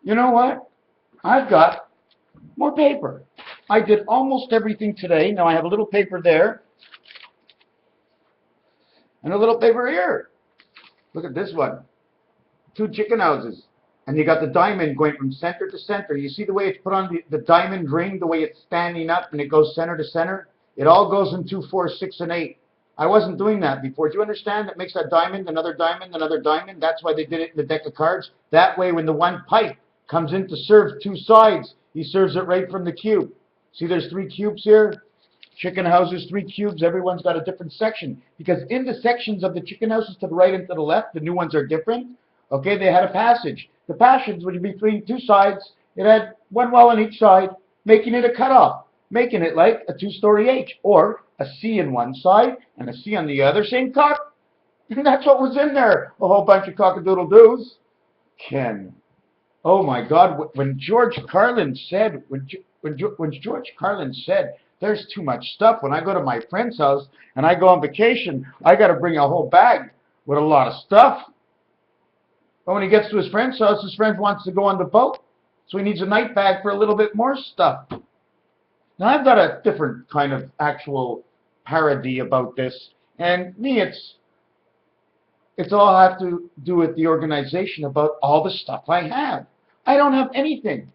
You know what? I've got more paper. I did almost everything today. Now I have a little paper there and a little paper here. Look at this one. 2 chicken houses. And you got the diamond going from center to center. You see the way it's put on the diamond ring, the way it's standing up and it goes center to center? It all goes in 2, 4, 6, and 8. I wasn't doing that before. Do you understand? That makes that diamond, another diamond, another diamond. That's why they did it in the deck of cards. That way when the one pipe comes in to serve 2 sides, he serves it right from the cube. See there's 3 cubes here? Chicken houses, 3 cubes. Everyone's got a different section. Because in the sections of the chicken houses to the right and to the left, the new ones are different. Okay, they had a passage. The passage would be between 2 sides. It had 1 well on each side, making it a cutoff, making it like a 2-story H, or a C on one side and a C on the other, same cock. And that's what was in there, a whole bunch of cock-a-doodle-doos. Ken, oh my God, when George Carlin said, when George Carlin said, there's too much stuff. When I go to my friend's house and I go on vacation, I got to bring a whole bag with a lot of stuff. But when he gets to his friend's house, his friend wants to go on the boat. So he needs a night bag for a little bit more stuff. Now I've got a different kind of actual parody about this. And me, it's all have to do with the organization about all the stuff I have. I don't have anything.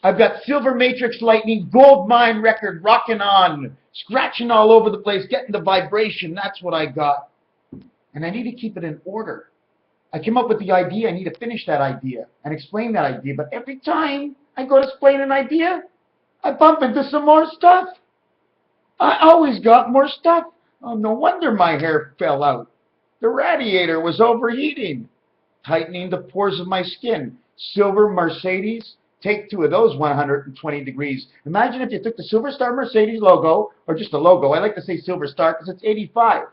I've got silver matrix lightning, gold mine record, rocking on, scratching all over the place, getting the vibration. That's what I got. And I need to keep it in order. I came up with the idea. I need to finish that idea and explain that idea. But every time I go to explain an idea, I bump into some more stuff. I always got more stuff. Oh, no wonder my hair fell out. The radiator was overheating, tightening the pores of my skin. Silver Mercedes. Take 2 of those 120 degrees. Imagine if you took the Silver Star Mercedes logo, or just the logo. I like to say Silver Star because it's 85.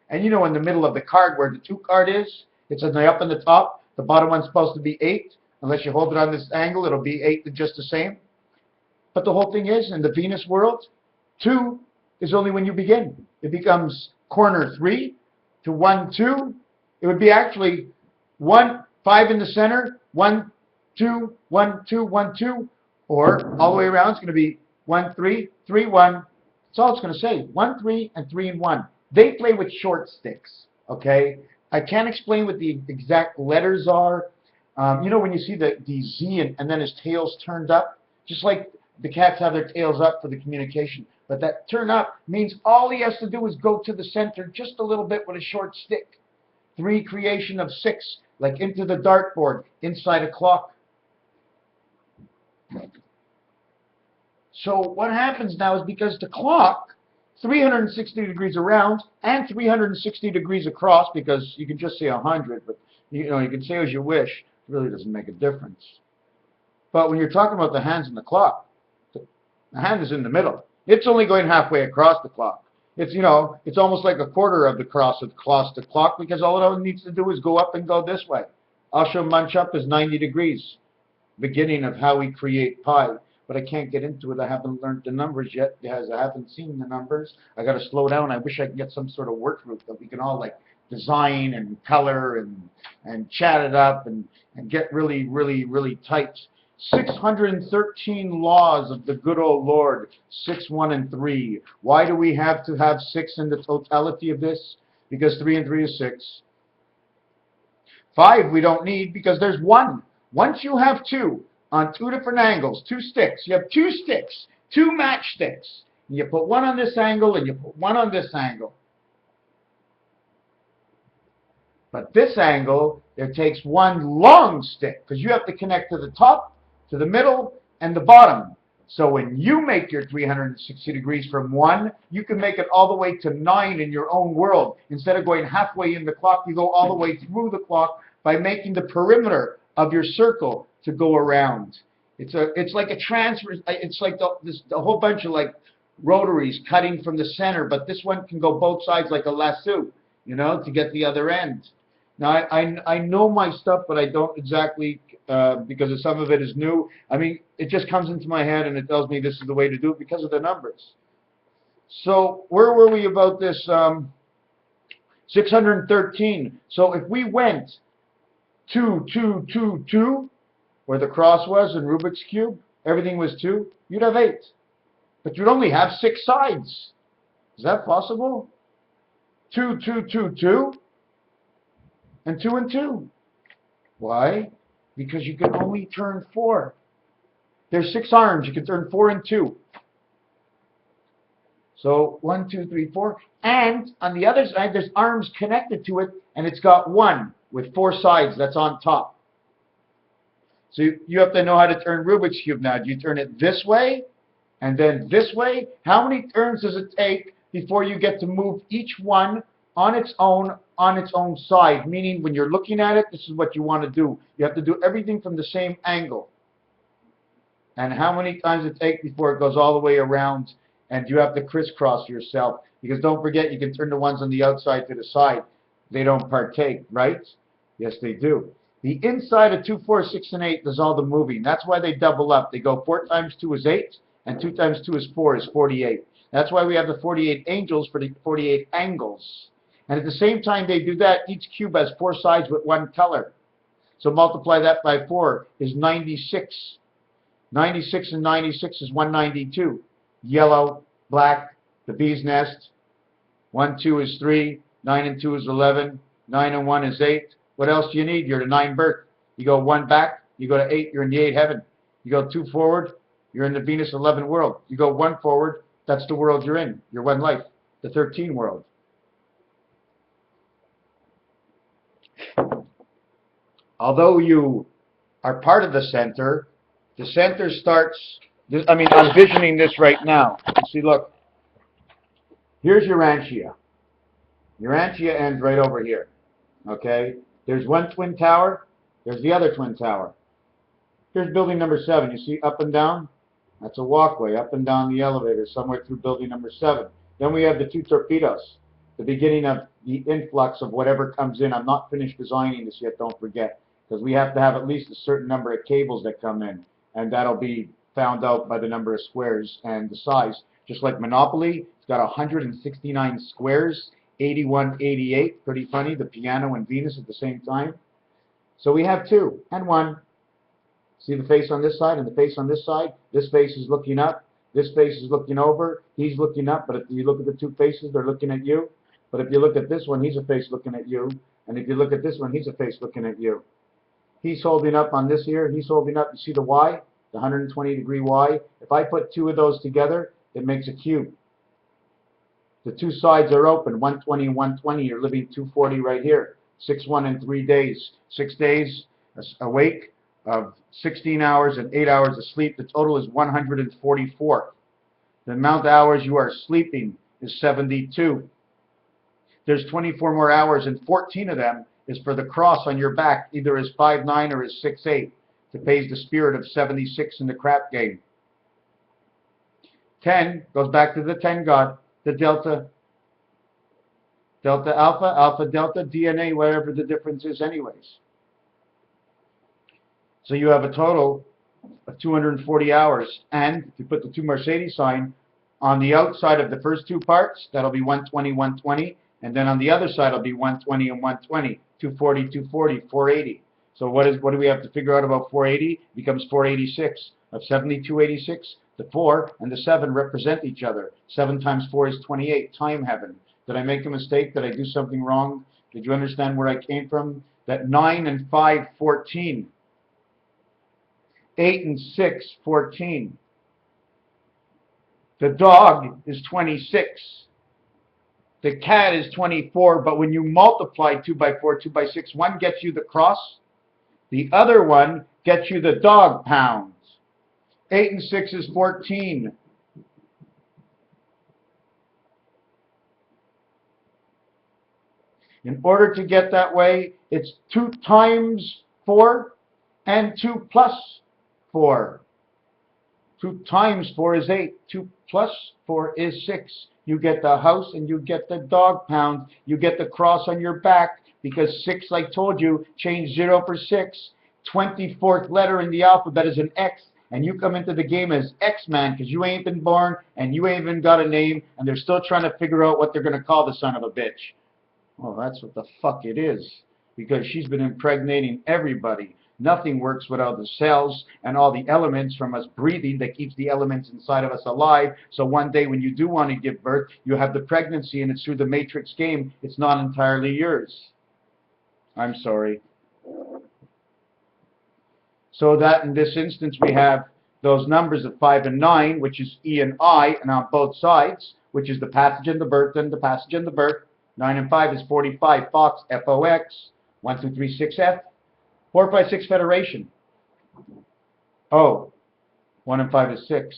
And you know in the middle of the card where the 2 card is, it's on the up and the top. The bottom one's supposed to be 8. Unless you hold it on this angle, it'll be 8 just the same. But the whole thing is, in the Venus world, 2 is only when you begin. It becomes corner 3 to 1, 2. It would be actually 1, 5 in the center, 1, 2, 1, 2, 1, 2, or all the way around. It's going to be 1, 3, 3, 1. That's all it's going to say. 1, 3, and 3 and 1. They play with short sticks. Okay, I can't explain what the exact letters are. You know when you see the Z and then his tail's turned up, just like the cats have their tails up for the communication. But that turn up means all he has to do is go to the center just a little bit with a short stick. 3, creation of 6, like into the dartboard, inside a clock. So what happens now is because the clock, 360 degrees around and 360 degrees across, because you can just say 100, but you can say as you wish. It really doesn't make a difference. But when you're talking about the hands and the clock, the hand is in the middle. It's only going halfway across the clock. It's, it's almost like a quarter of the cross across the clock, because all it needs to do is go up and go this way. Asha Munch up is 90 degrees. Beginning of how we create pi. But I can't get into it. I haven't learned the numbers yet because I haven't seen the numbers. I got to slow down. I wish I could get some sort of work group that we can all like design and color and chat it up and get really, really, really tight. 613 laws of the good old Lord. 6, 1, and 3. Why do we have to have 6 in the totality of this? Because 3 and 3 is 6. 5 we don't need because there's 1. Once you have 2 on 2 different angles, 2 sticks, you have 2 sticks, 2 matchsticks. You put 1 on this angle and you put 1 on this angle. But this angle, it takes 1 long stick because you have to connect to the top, to the middle, and the bottom. So when you make your 360 degrees from 1, you can make it all the way to 9 in your own world. Instead of going halfway in the clock, you go all the way through the clock by making the perimeter of your circle to go around. It's like a transfer. It's like a whole bunch of like rotaries cutting from the center, but this one can go both sides like a lasso, to get the other end. Now I know my stuff, but I don't exactly because some of it is new. I mean, it just comes into my head and it tells me this is the way to do it because of the numbers. So where were we about this? 613. So if we went 2, 2, 2, 2, where the cross was in Rubik's Cube, everything was 2, you'd have 8. But you'd only have 6 sides. Is that possible? 2, 2, 2, 2, and 2 and 2. Why? Because you can only turn 4. There's 6 arms. You can turn 4 and 2. So 1, 2, 3, 4. And on the other side, there's arms connected to it, and it's got 1 with 4 sides that's on top. So you have to know how to turn Rubik's Cube now. Do you turn it this way and then this way? How many turns does it take before you get to move each one on its own side? Meaning when you're looking at it, this is what you want to do. You have to do everything from the same angle. And how many times it takes before it goes all the way around and you have to crisscross yourself? Because don't forget, you can turn the ones on the outside to the side. They don't partake, right? Yes, they do. The inside of 2, 4, 6, and 8 does all the moving. That's why they double up. They go 4 times 2 is 8, and 2 times 2 is 4 is 48. That's why we have the 48 angels for the 48 angles. And at the same time they do that, each cube has 4 sides with 1 color. So multiply that by 4 is 96. 96 and 96 is 192. Yellow, black, the bee's nest. 1, 2 is 3. 9 and 2 is 11. 9 and 1 is 8. What else do you need? You're the 9 birth. You go 1 back, you go to 8, you're in the 8 heaven. You go 2 forward, you're in the Venus 11 world. You go 1 forward, that's the world you're in. Your 1 life, the 13 world. Although you are part of the center starts, I'm envisioning this right now. See, look, here's Urantia. Urantia ends right over here, okay? There's 1 twin tower. There's the other twin tower. Here's building number 7. You see up and down? That's a walkway up and down the elevator somewhere through building number 7. Then we have the 2 torpedoes, the beginning of the influx of whatever comes in. I'm not finished designing this yet, don't forget, because we have to have at least a certain number of cables that come in, and that'll be found out by the number of squares and the size. Just like Monopoly, it's got 169 squares. 81, 88, pretty funny, the piano and Venus at the same time. So we have 2 and 1. See the face on this side and the face on this side? This face is looking up, this face is looking over, he's looking up, but if you look at the 2 faces, they're looking at you. But if you look at this one, he's a face looking at you. And if you look at this one, he's a face looking at you. He's holding up on this here, he's holding up, you see the Y? The 120-degree Y? If I put 2 of those together, it makes a cube. The 2 sides are open, 120 and 120. You're living 240 right here. 6, 1, and 3 days. 6 days awake of 16 hours and 8 hours of sleep. The total is 144. The amount of hours you are sleeping is 72. There's 24 more hours, and 14 of them is for the cross on your back, either as 5'9" or as 6'8", to pays the spirit of 76 in the crap game. 10 goes back to the 10 God. The delta alpha, alpha delta, DNA, whatever the difference is anyways. So you have a total of 240 hours. And if you put the 2 Mercedes sign on the outside of the first 2 parts, that'll be 120, 120. And then on the other side, it'll be 120 and 120, 240, 240, 480. So what do we have to figure out about 480? It becomes 486. Of 7286, the 4 and the 7 represent each other. 7 times 4 is 28. Time heaven. Did I make a mistake? Did I do something wrong? Did you understand where I came from? That 9 and 5, 14. 8 and 6, 14. The dog is 26. The cat is 24, but when you multiply 2 by 4, 2 by 6, one gets you the cross. The other one gets you the dog pounds. 8 and 6 is 14. In order to get that way, it's 2 times 4 and 2 plus 4. 2 times 4 is 8. 2 plus 4 is 6. You get the house and you get the dog pound. You get the cross on your back because 6, like I told you, change 0 for 6. 24th letter in the alphabet is an X. And you come into the game as X-Man because you ain't been born and you ain't even got a name and they're still trying to figure out what they're going to call the son of a bitch. Well, that's what the fuck it is, because she's been impregnating everybody. Nothing works without the cells and all the elements from us breathing that keeps the elements inside of us alive. So one day when you do want to give birth, you have the pregnancy and it's through the matrix game. It's not entirely yours. I'm sorry. So that in this instance we have those numbers of 5 and 9, which is E and I, and on both sides, which is the passage and the birth and the passage and the birth. 9 and 5 is 45, Fox, F-O-X, 1, 2, 3, 6, F. 4, 5, 6, Federation. Oh, 1 and 5 is 6.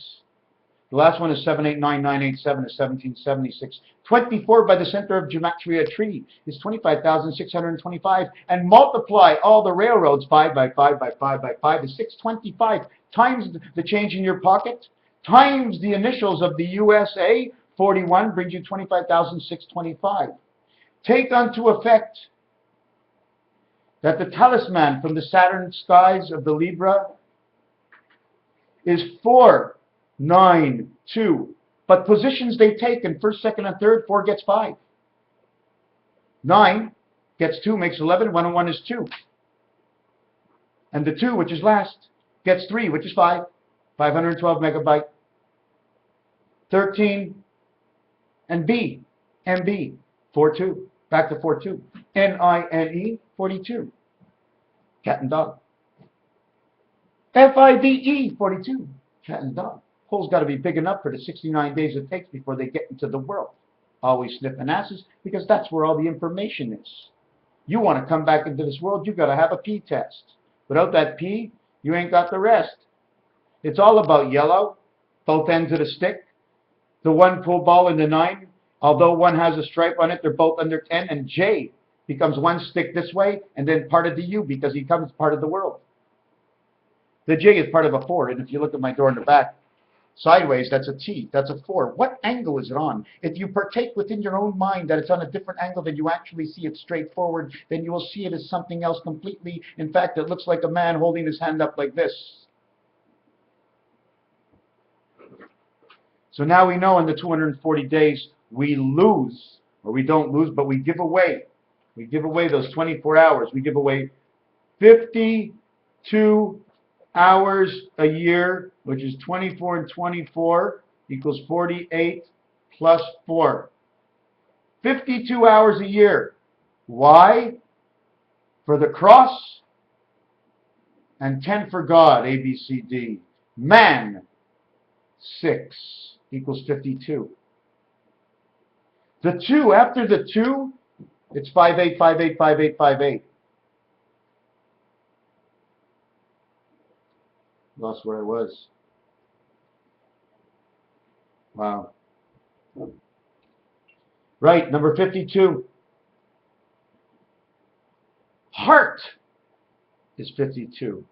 The last one is 7, 8, 9, 9, 8, 7 is 1776. 24 by the center of gematria tree is 25,625. And multiply all the railroads, 5 by 5 by 5 by 5 is 625. Times the change in your pocket, times the initials of the USA, 41 brings you 25,625. Take unto effect that the talisman from the Saturn skies of the Libra is 4, 9, 2. But positions they take in first, second, and third, 4 gets 5. 9 gets 2, makes 11. 1 and 1 is 2. And the 2, which is last, gets 3, which is 5. 512 megabyte. 13 and B, MB, 42. Back to 42. NINE, 42. Cat and dog. FIDE, 42. Cat and dog. Hole's got to be big enough for the 69 days it takes before they get into the world. Always sniffing asses, because that's where all the information is. You want to come back into this world, you've got to have a P test. Without that P, you ain't got the rest. It's all about yellow, both ends of the stick. The one pool ball and the 9, although one has a stripe on it, they're both under 10, and J becomes one stick this way, and then part of the U because he becomes part of the world. The J is part of a 4, and if you look at my door in the back, sideways, that's a T, that's a 4. What angle is it on? If you partake within your own mind that it's on a different angle than you actually see it straightforward, then you will see it as something else completely. In fact, it looks like a man holding his hand up like this. So now we know in the 240 days we lose, or we don't lose, but we give away. We give away those 24 hours. We give away 52 hours a year, which is 24 and 24 equals 48 plus 4. 52 hours a year. Why? For the cross and 10 for God, A, B, C, D. Man, 6 equals 52. The 2, after the 2, it's 5, 8, 5, 8, 5, 8, 5, 8. Lost where I was. Wow. Right, number 52. Heart is 52.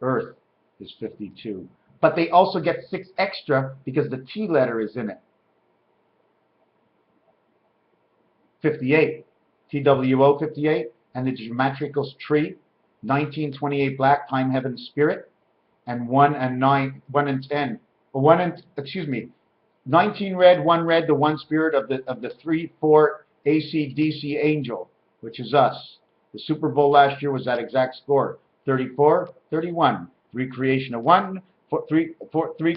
Earth is 52. But they also get 6 extra because the T letter is in it. 58. TWO 58. And the geometrical tree, 1928 black, time, heaven, spirit. And 1 and 9, 1 and 10. Or 1 and, excuse me, 19 red, 1 red, the 1 spirit of the 3, 4 AC/DC angel, which is us. The Super Bowl last year was that exact score. 34, 31. 3 creation of 1, 3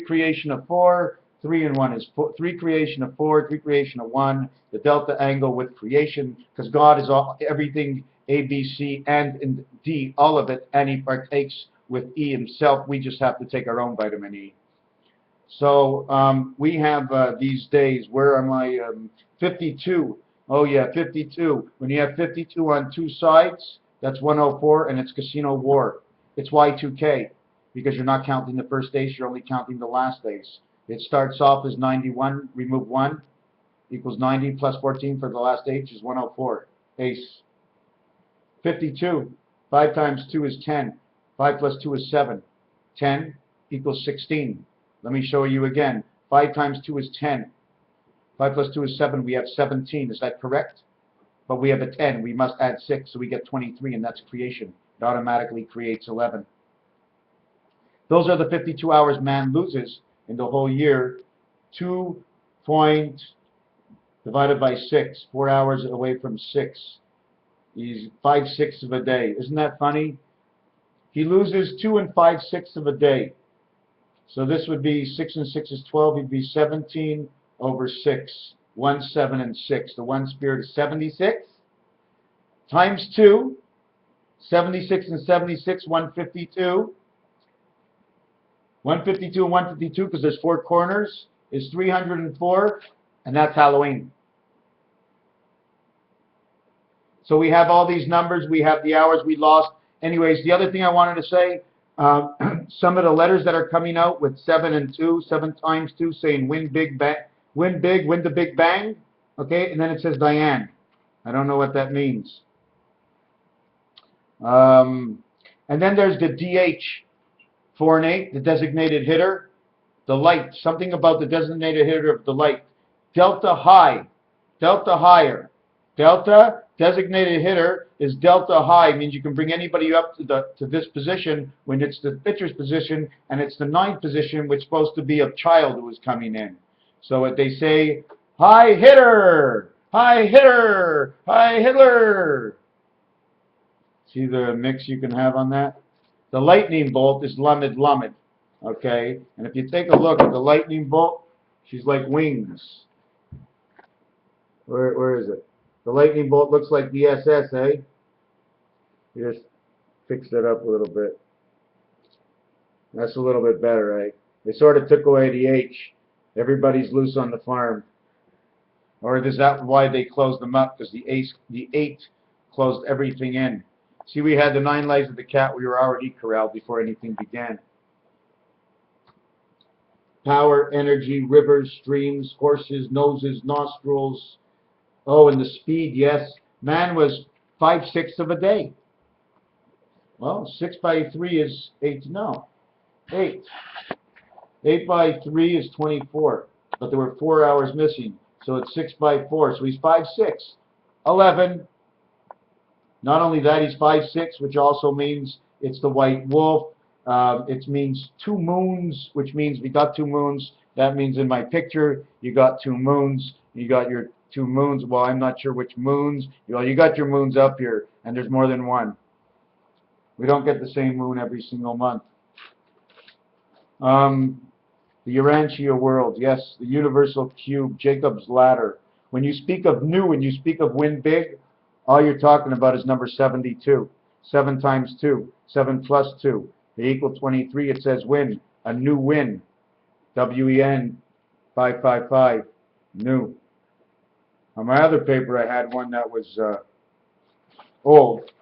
creation of 4, 3 and 1 is 4, 3 creation of 4, 3 creation of 1. The delta angle with creation, because God is all, everything A, B, C, and in D, all of it, and He partakes with E Himself. We just have to take our own vitamin E. So we have these days, where am I? 52. Oh yeah, 52. When you have 52 on 2 sides, that's 104, and it's Casino War. It's Y2K, because you're not counting the first days, you're only counting the last days. It starts off as 91, remove 1, equals 90 plus 14 for the last H is 104. Ace. 52. 5 times 2 is 10. 5 plus 2 is 7. 10 equals 16. Let me show you again. 5 times 2 is 10. 5 plus 2 is 7. We have 17. Is that correct? But we have a 10. We must add 6, so we get 23, and that's creation. It automatically creates 11. Those are the 52 hours man loses in the whole year. 2 point divided by 6. 4 hours away from 6. He's 5/6 of a day. Isn't that funny? He loses 2 5/6 of a day. So this would be 6 and 6 is 12. He'd be 17 over 6. 1, 7, and 6. The one spirit is 76 times 2. 76 and 76, 152. 152 and 152, because there's 4 corners, is 304, and that's Halloween. So we have all these numbers. We have the hours we lost. Anyways, the other thing I wanted to say, some of the letters that are coming out with 7 and 2, 7 times 2, saying win big, win big, win the big bang. Okay, and then it says Diane. I don't know what that means. And then there's the DH, 4 and 8, the designated hitter. The light, something about the designated hitter of the light. Delta high, delta higher. Delta, designated hitter, is delta high, means you can bring anybody up to this position when it's the pitcher's position, and it's the 9th position, which is supposed to be a child who is coming in. So if they say, high hitter, high hitter, high hitter. See the mix you can have on that? The lightning bolt is lamed lamed. Okay? And if you take a look at the lightning bolt, she's like wings. Where is it? The lightning bolt looks like the SS, eh? You just fix that up a little bit. That's a little bit better, eh? They sort of took away the H. Everybody's loose on the farm. Or is that why they closed them up? Because the 8 closed everything in. See, we had the 9 lives of the cat. We were already corralled before anything began. Power, energy, rivers, streams, horses, noses, nostrils. Oh, and the speed, yes. Man was 5/6 of a day. Well, 6 by 3 is 8. No, 8. 8 by 3 is 24. But there were 4 hours missing. So it's 6 by 4. So he's 5/6. 11. Not only that, he's 5/6, which also means it's the white wolf. It means 2 moons, which means we got 2 moons. That means in my picture, you got 2 moons. You got your 2 moons. Well, I'm not sure which moons. Well, you got your moons up here, and there's more than one. We don't get the same moon every single month. The Urantia world, yes, the universal cube, Jacob's ladder. When you speak of new, when you speak of win big, all you're talking about is number 72. 7 times 2, 7 plus 2. They equal 23. It says win, a new win. WEN 555, new. On my other paper, I had one that was old.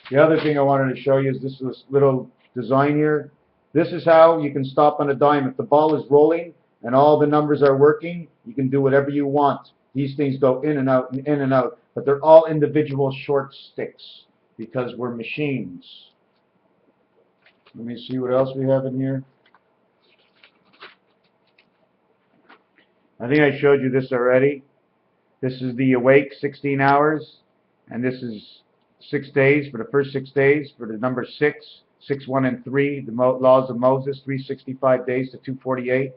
The other thing I wanted to show you is this little design here. This is how you can stop on a dime. If the ball is rolling and all the numbers are working, you can do whatever you want. These things go in and out and in and out, but they're all individual short sticks because we're machines. Let me see what else we have in here. I think I showed you this already. This is the awake 16 hours, and this is 6 days for the first 6 days for the number 6, 6, 1, and 3, the laws of Moses, 365 days to 248.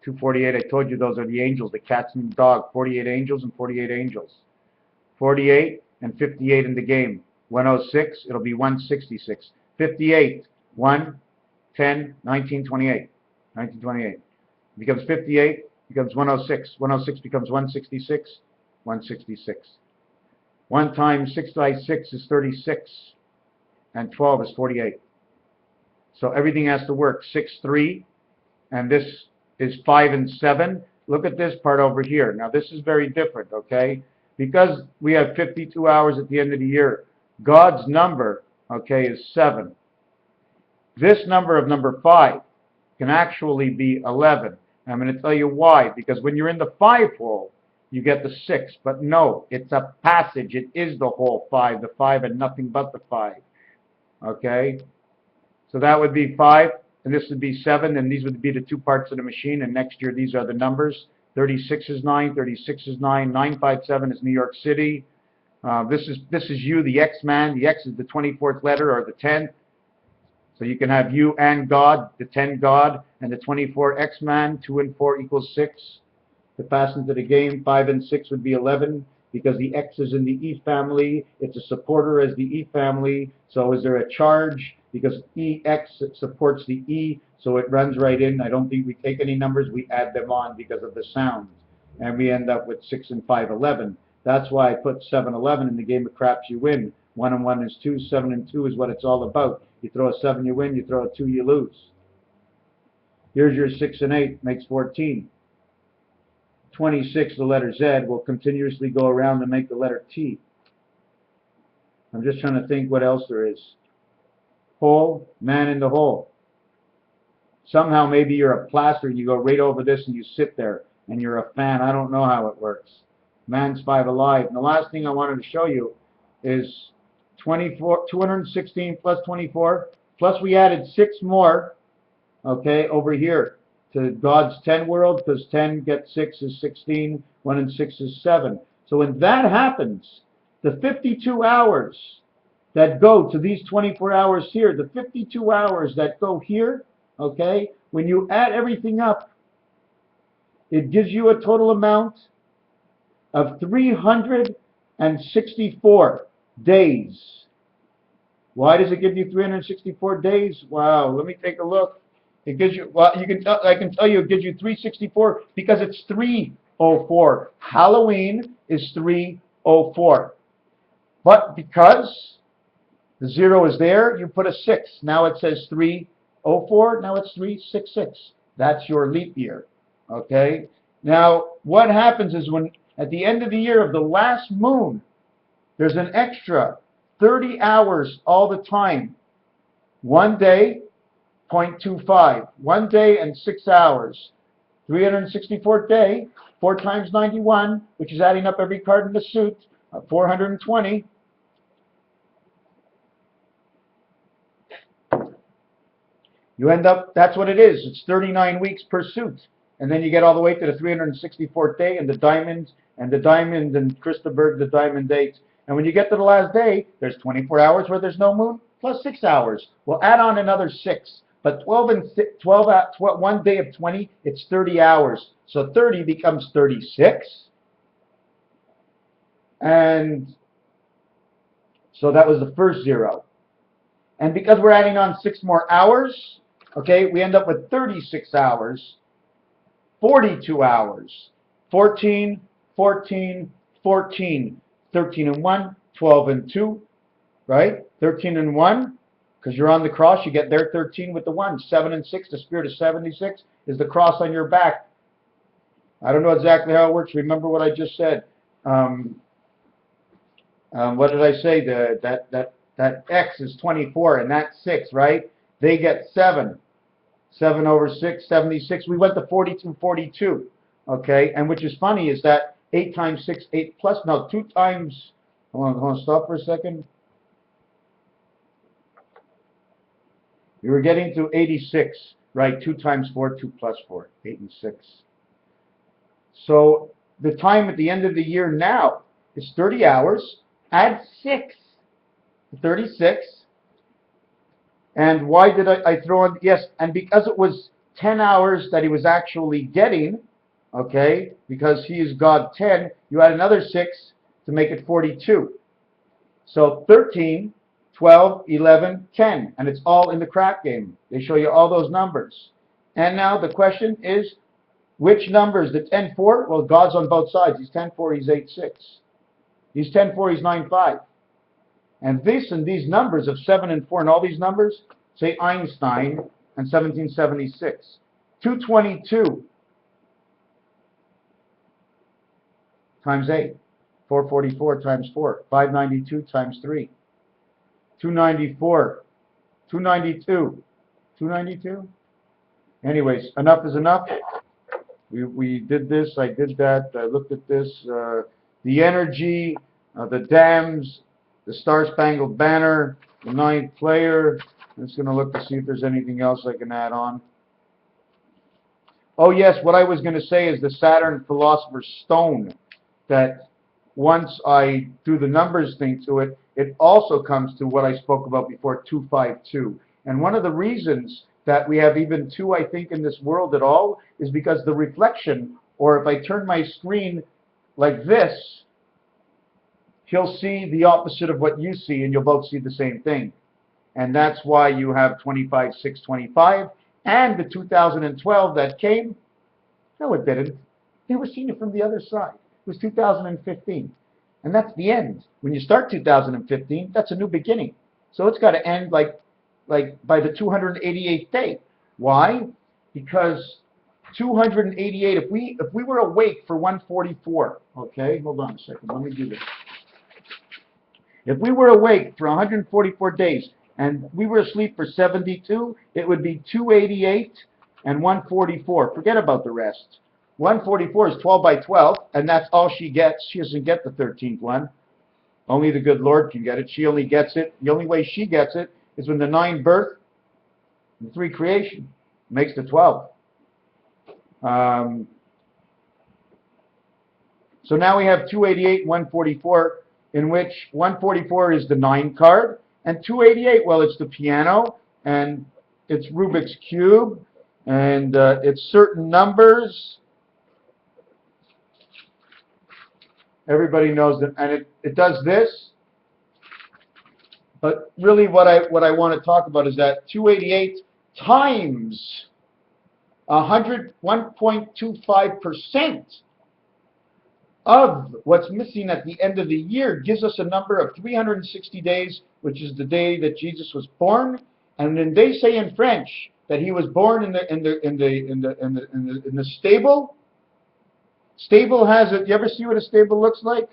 248, I told you those are the angels, the cats and the dog, 48 angels and 48 angels. 48 and 58 in the game. 106, it'll be 166. 58, 1, 10, 19, 28. 1928. Becomes 58, becomes 106. 106 becomes 166, 166. 1 times 6 by 6 is 36, and 12 is 48. So everything has to work. 6, 3, and this is 5 and 7. Look at this part over here. Now this is very different, okay? Because we have 52 hours at the end of the year, God's number, okay, is 7. This number of number 5 can actually be 11. I'm going to tell you why. Because when you're in the 5 hole, you get the 6. But no, it's a passage. It is the whole 5. The 5 and nothing but the 5. Okay? So that would be 5. And this would be 7. And these would be the 2 parts of the machine. And next year, these are the numbers. 36 is 9. 36 is 9. 957 is New York City. This is you, the X-man. The X is the 24th letter or the 10th. So you can have you and God, the 10 God, and the 24 X-man. 2 and 4 equals 6. To pass into the game, 5 and 6 would be 11. Because the X is in the E family, it's a supporter as the E family. So is there a charge? because EX supports the E, so it runs right in. I don't think we take any numbers, we add them on because of the sound. And we end up with 6 and 5, 11. That's why I put 7, 11 in the game of craps you win. 1 and 1 is 2, 7 and 2 is what it's all about. You throw a 7, you win, you throw a 2, you lose. Here's your 6 and 8, makes 14. 26, the letter Z, will continuously go around and make the letter T. I'm just trying to think what else there is. Hole, man in the hole. Somehow maybe you're a plaster and you go right over this and you sit there and you're a fan. I don't know how it works. Man's 5 alive. And the last thing I wanted to show you is 216 plus 24, plus we added 6 more, okay, over here to God's 10 world, because 10 get 6 is 16, 1 and 6 is 7. So when that happens, the 52 hours that go to these 24 hours here, the 52 hours that go here, okay, when you add everything up, it gives you a total amount of 364 days. Why does it give you 364 days? Wow, let me take a look. It gives you, well, I can tell you it gives you 364 because it's 304. Halloween is 304. But because the 0 is there, you put a 6. Now it says 304. Now it's 366. That's your leap year. Okay? Now, what happens is when, at the end of the year of the last moon, there's an extra 30 hours all the time. 1 day, 0.25. 1 day and 6 hours. 364th day, 4 times 91, which is adding up every card in the suit, 420. You end up, that's what it is. It's 39 weeks per suit. And then you get all the way to the 364th day and the diamonds and Christaberg, the diamond dates. And when you get to the last day, there's 24 hours where there's no moon, plus 6 hours. We'll add on another 6. But 1 day of 20, it's 30 hours. So 30 becomes 36. And so that was the first 0. And because we're adding on 6 more hours, okay, we end up with 36 hours, 42 hours, 14, 14, 14, 13 and 1, 12 and 2, right? 13 and 1, because you're on the cross, you get there 13 with the 1. 7 and 6, the spirit of 76 is the cross on your back. I don't know exactly how it works. Remember what I just said. What did I say? That X is 24, and that's 6, right? They get 7. 7 over 6, 76. We went to 42, 42. Okay? And which is funny is that 8 times 6, 8 plus, no, 2 times, hold on, stop for a second. We were getting to 86, right? 2 times 4, 2 plus 4, 8 and 6. So the time at the end of the year now is 30 hours. Add 6, 36. And why did I throw in? Yes, and because it was 10 hours that he was actually getting, okay, because he is God 10, you add another 6 to make it 42. So 13, 12, 11, 10, and it's all in the crack game. They show you all those numbers. And now the question is, which numbers? The 10-4? Well, God's on both sides. He's 10-4, he's 8-6. He's 10-4, he's 9-5. And this and these numbers of 7 and 4 and all these numbers, say Einstein and 1776. 222 times 8. 444 times 4. 592 times 3. 294. 292. 292? Anyways, enough is enough. We did this, I did that, I looked at this. The energy, the dams, the Star-Spangled Banner, the 9th player. I'm just going to look to see if there's anything else I can add on. Oh yes, what I was going to say is the Saturn Philosopher's Stone, that once I do the numbers thing to it, it also comes to what I spoke about before, 252. And one of the reasons that we have even 2, I think, in this world at all is because the reflection, or if I turn my screen like this, he'll see the opposite of what you see, and you'll both see the same thing. And that's why you have 25,625. And the 2012 that came, no, it didn't. They were seeing it from the other side. It was 2015. And that's the end. When you start 2015, that's a new beginning. So it's got to end like by the 288th day. Why? Because 288, if we were awake for 144, okay, hold on a second, let me do this. If we were awake for 144 days and we were asleep for 72, it would be 288 and 144. Forget about the rest. 144 is 12 by 12, and that's all she gets. She doesn't get the 13th one. Only the good Lord can get it. She only gets it. The only way she gets it is when the 9 birth and the 3 creation makes the 12. So now we have 288 and 144, in which 144 is the 9 card, and 288, well, it's the piano, and it's Rubik's Cube, and it's certain numbers. Everybody knows that, and it does this. But really what I want to talk about is that 288 times 1.25% of what's missing at the end of the year gives us a number of 360 days, which is the day that Jesus was born. And then they say in French that he was born in the stable. Stable has it. You ever see what a stable looks like?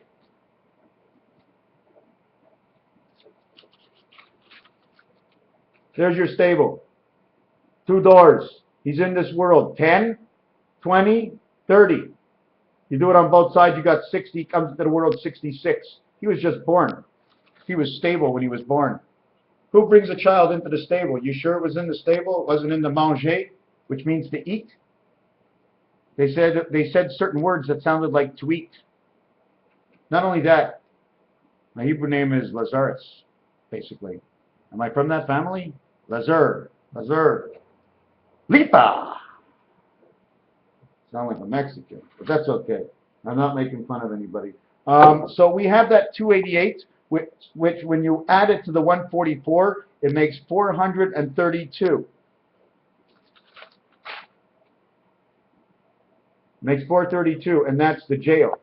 There's your stable. 2 doors. He's in this world. 10, 20, 30. You do it on both sides, you got 60. Comes into the world 66. He was just born. He was stable when he was born. Who brings a child into the stable? You sure it was in the stable? It wasn't in the manger, which means to eat? They said certain words that sounded like to eat. Not only that, my Hebrew name is Lazarus, basically. Am I from that family? Lesseur. Lipa! Sound like a Mexican, but that's okay. I'm not making fun of anybody. So we have that 288, which when you add it to the 144, it makes 432. Makes 432, and that's the jail.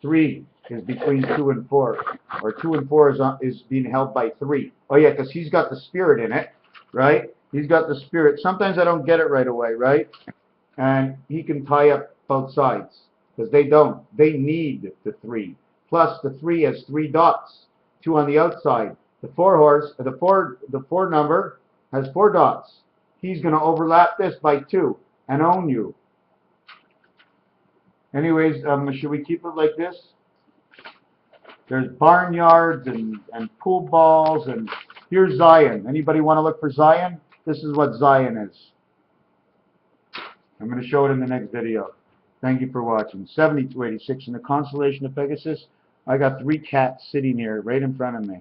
3 is between 2 and 4, or 2 and 4 is being held by 3. Oh yeah, because he's got the spirit in it, right? He's got the spirit. Sometimes I don't get it right away, right? And he can tie up both sides, because they don't. They need the 3. Plus the 3 has 3 dots, 2 on the outside. The 4 number has 4 dots. He's going to overlap this by 2 and own you. Anyways, should we keep it like this? There's barnyards and pool balls, and here's Zion. Anybody want to look for Zion? This is what Zion is. I'm going to show it in the next video. Thank you for watching. 7286 in the constellation of Pegasus. I got 3 cats sitting here right in front of me.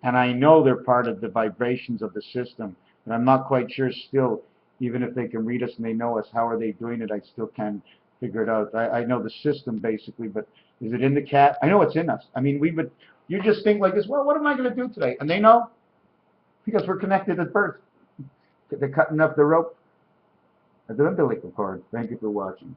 And I know they're part of the vibrations of the system. And I'm not quite sure still, even if they can read us and they know us, how are they doing it? I still can't figure it out. I know the system basically, but is it in the cat? I know it's in us. I mean, you just think like this, well, what am I going to do today? And they know, because we're connected at birth. They're cutting up the rope at the umbilical cord. Thank you for watching.